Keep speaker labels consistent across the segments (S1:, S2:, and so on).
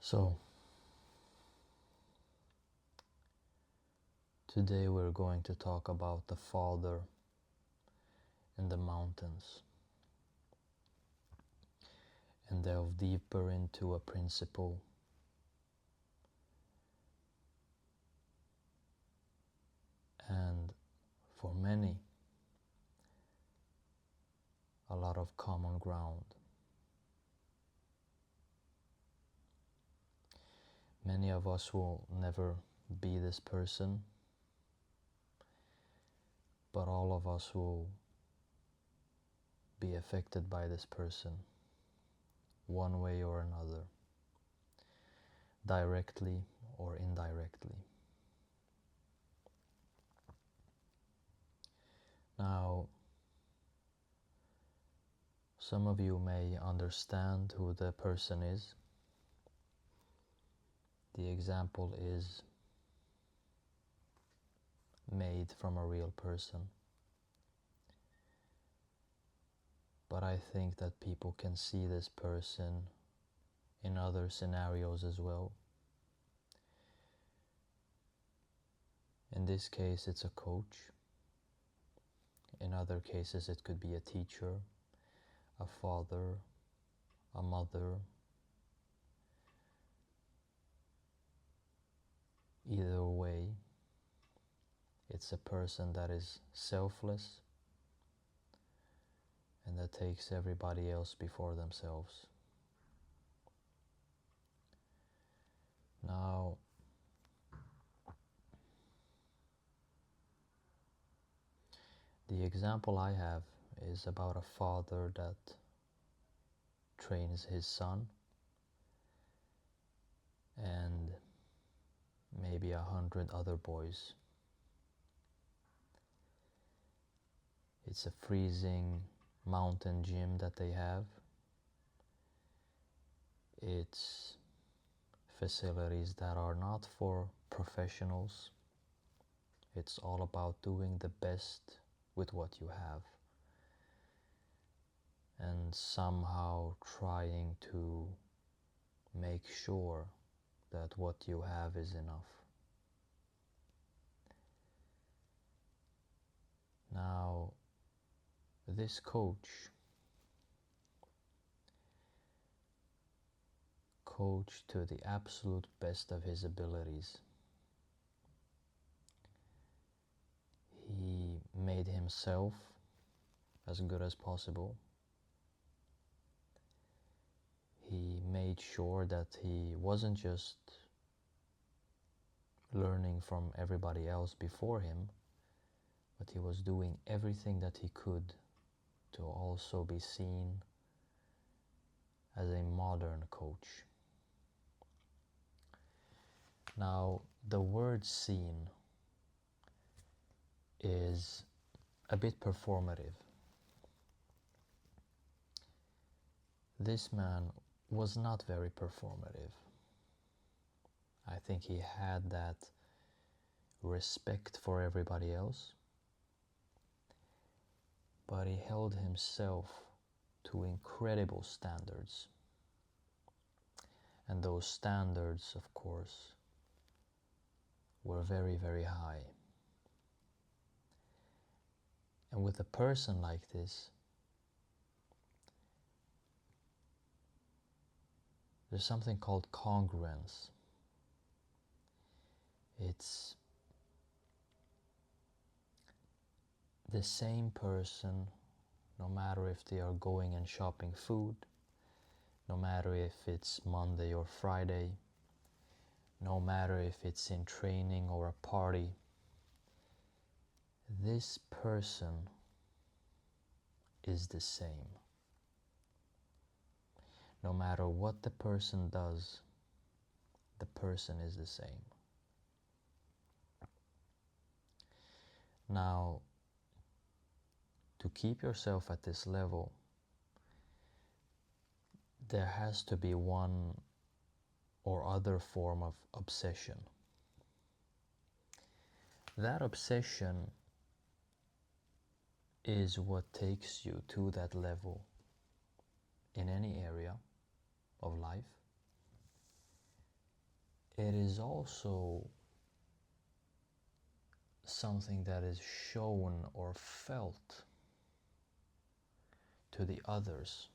S1: So, today we're going to talk about the Father in the mountains and delve deeper into a principle and, for many, a lot of common ground. Many of us will never be this person, but all of us will be affected by this person, one way or another, directly or indirectly. Now, some of you may understand who the person is. The example is made from a real person. But I think that people can see this person in other scenarios as well. In this case, it's a coach. In other cases, it could be a teacher, a father, a mother. Either way, it's a person that is selfless and that takes everybody else before themselves. Now, the example I have is about a father that trains his son and maybe 100 other boys. It's a freezing mountain gym that they have. It's facilities that are not for professionals. It's all about doing the best with what you have and somehow trying to make sure that what you have is enough. Now, this coach coached to the absolute best of his abilities. He made himself as good as possible. He made sure that he wasn't just learning from everybody else before him, but he was doing everything that he could to also be seen as a modern coach. Now, the word seen is a bit performative. This man was not very performative. I think he had that respect for everybody else, but he held himself to incredible standards. And those standards, of course, were very, very high. And with a person like this, there's something called congruence. It's the same person, no matter if they are going and shopping food, no matter if it's Monday or Friday, no matter if it's in training or a party. This person is the same. No matter what the person does, the person is the same. Now, to keep yourself at this level, there has to be one or other form of obsession. That obsession is what takes you to that level in any area of life. it is also something that is shown or felt to the others.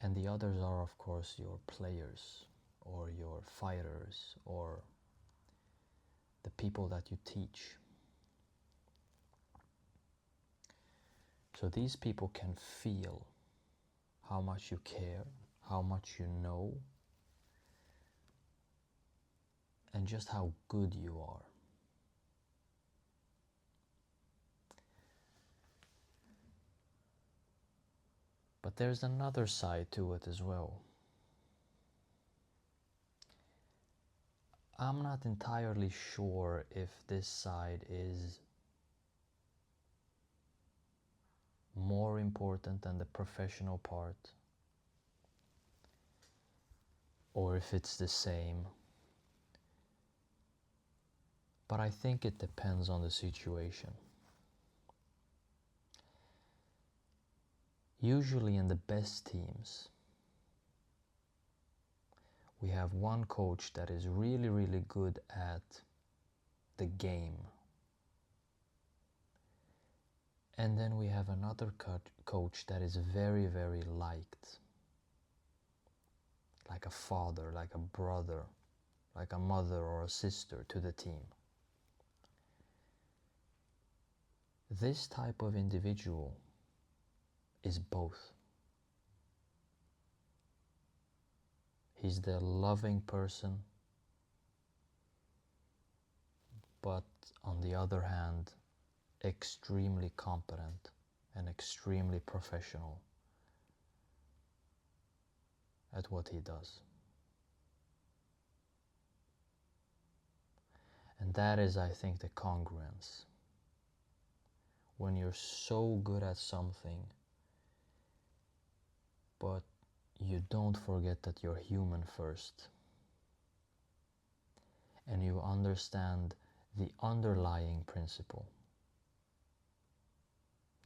S1: And the others are, of course, your players or your fighters or the people that you teach. So these people can feel how much you care, how much you know, and just how good you are. But there's another side to it as well. I'm not entirely sure if this side is more important than the professional part, or if it's the same. But I think it depends on the situation. Usually in the best teams, we have one coach that is really, really good at the game. And then we have another coach that is very, very liked. Like a father, like a brother, like a mother or a sister to the team. This type of individual is both. He's the loving person, but on the other hand, extremely competent and extremely professional at what he does. And that is, I think, the congruence. When you're so good at something, but you don't forget that you're human first, and you understand the underlying principle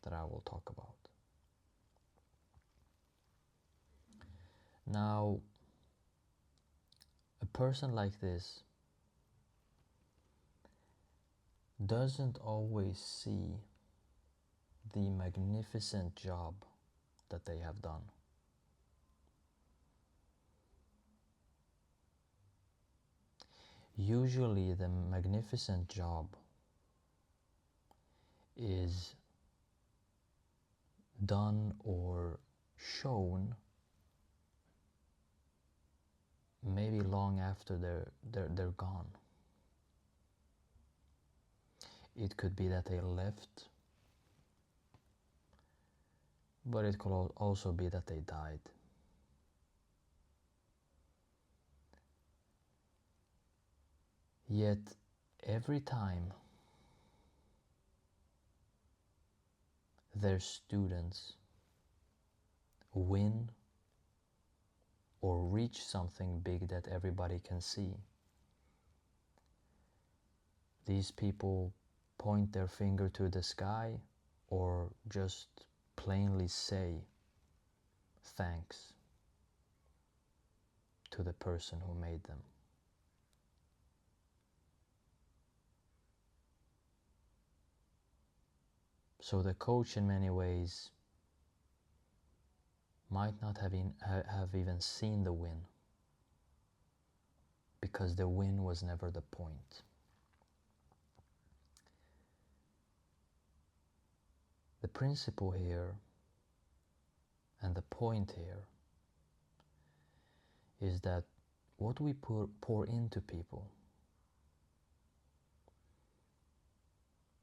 S1: that I will talk about. Now, a person like this doesn't always see the magnificent job that they have done. Usually the magnificent job is done or shown maybe long after they're gone. It could be that they left, but it could also be that they died. Yet every time their students win or reach something big that everybody can see, these people point their finger to the sky or just plainly say thanks to the person who made them. So the coach in many ways might not have even seen the win, because the win was never the point. The principle here and the point here is that what we pour into people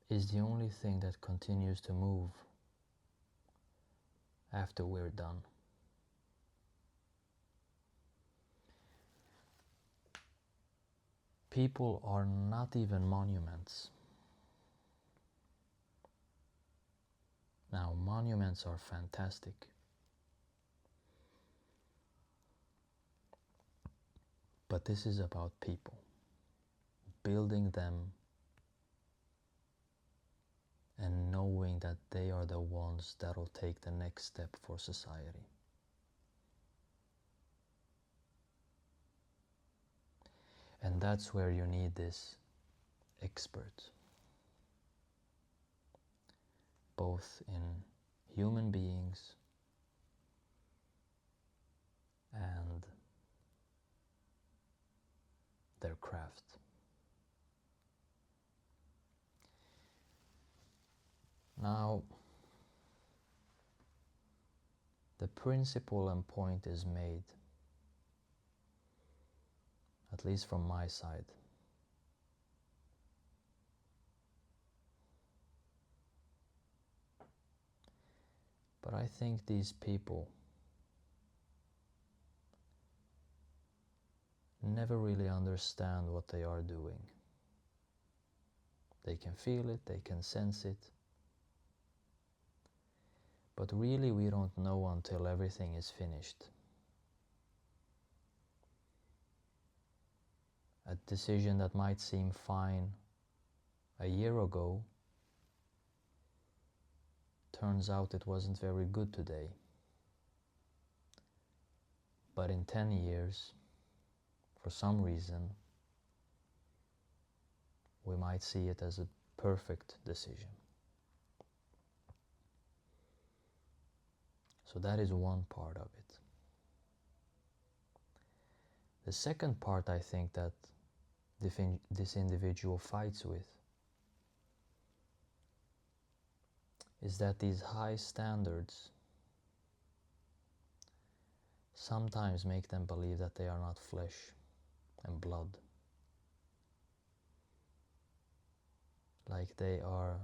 S1: is the only thing that continues to move after we're done. People are not even monuments. Now, monuments are fantastic. But this is about people, building them and knowing that they are the ones that will take the next step for society. And that's where you need this expert, both in human beings and their craft. Now, the principle and point is made, at least from my side. But I think these people never really understand what they are doing. They can feel it, they can sense it, but really we don't know until everything is finished. A decision that might seem fine a year ago turns out it wasn't very good today. But in 10 years, for some reason, we might see it as a perfect decision. So that is one part of it. The second part I think that this individual fights with is that these high standards sometimes make them believe that they are not flesh and blood, like they are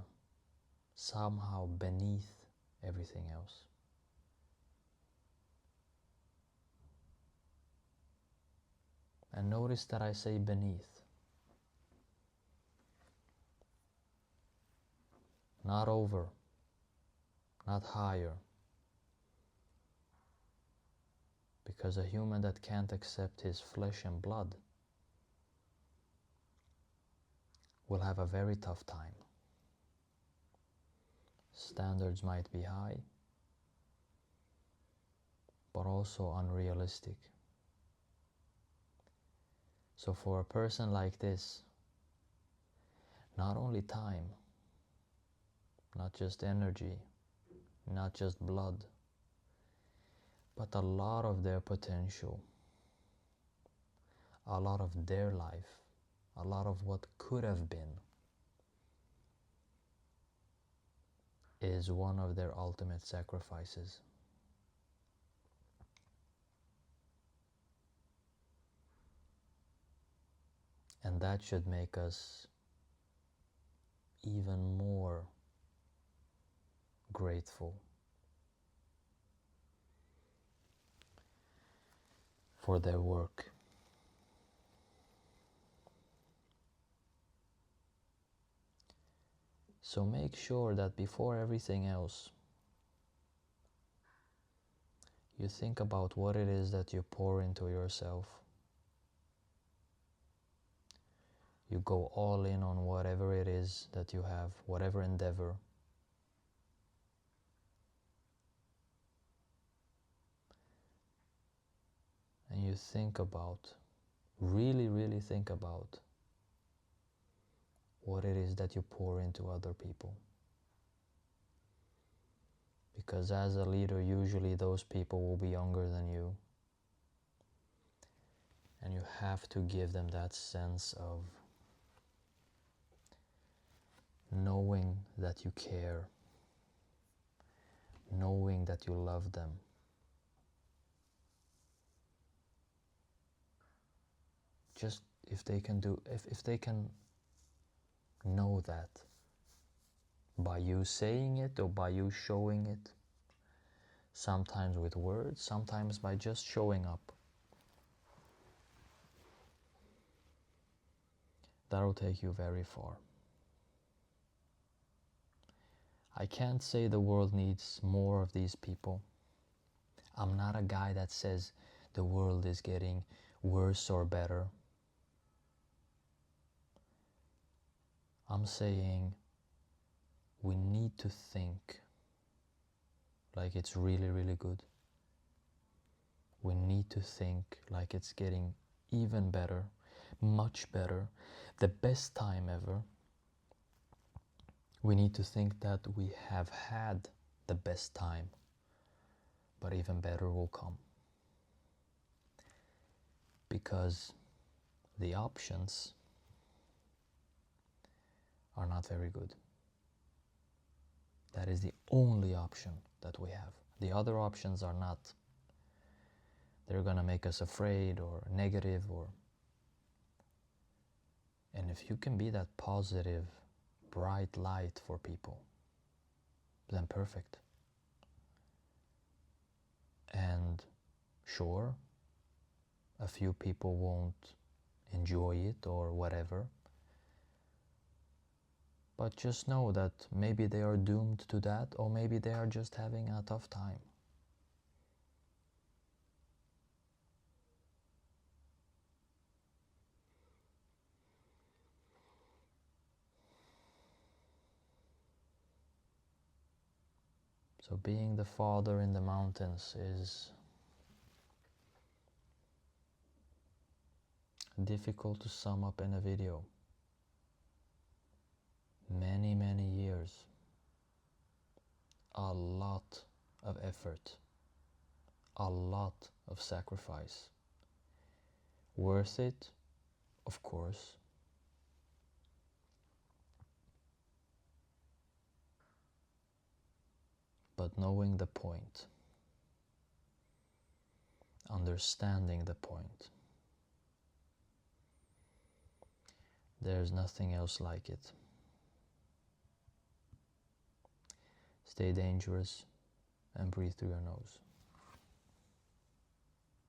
S1: somehow beneath everything else. And notice that I say beneath, not over, not higher, because a human that can't accept his flesh and blood will have a very tough time. Standards might be high, but also unrealistic. So for a person like this, not only time, not just energy, not just blood, but a lot of their potential, a lot of their life, a lot of what could have been, is one of their ultimate sacrifices. And that should make us even more grateful for their work. So make sure that before everything else, you think about what it is that you pour into yourself. You go all in on whatever it is that you have, whatever endeavor. And you think about, really think about what it is that you pour into other people. Because as a leader, usually those people will be younger than you. And you have to give them that sense of knowing that you care, knowing that you love them. Just if they can know that by you saying it or by you showing it, sometimes with words, sometimes by just showing up, that'll take you very far. I can't say the world needs more of these people. I'm not a guy that says the world is getting worse or better. I'm saying we need to think like it's really good. We need to think like it's getting even better. much better, the best time ever, we need to think that we have had the best time, but even better will come. Because the options are not very good. That is the only option that we have. The other options are not. They're gonna make us afraid or negative and if you can be that positive, bright light for people, then perfect. And sure, a few people won't enjoy it or whatever, but just know that maybe they are doomed to that, or maybe they are just having a tough time. So being the father in the mountains is difficult to sum up in a video. Many, many years. A lot of effort. A lot of sacrifice. Worth it? Of course. But knowing the point. Understanding the point. There's nothing else like it. Stay dangerous and breathe through your nose.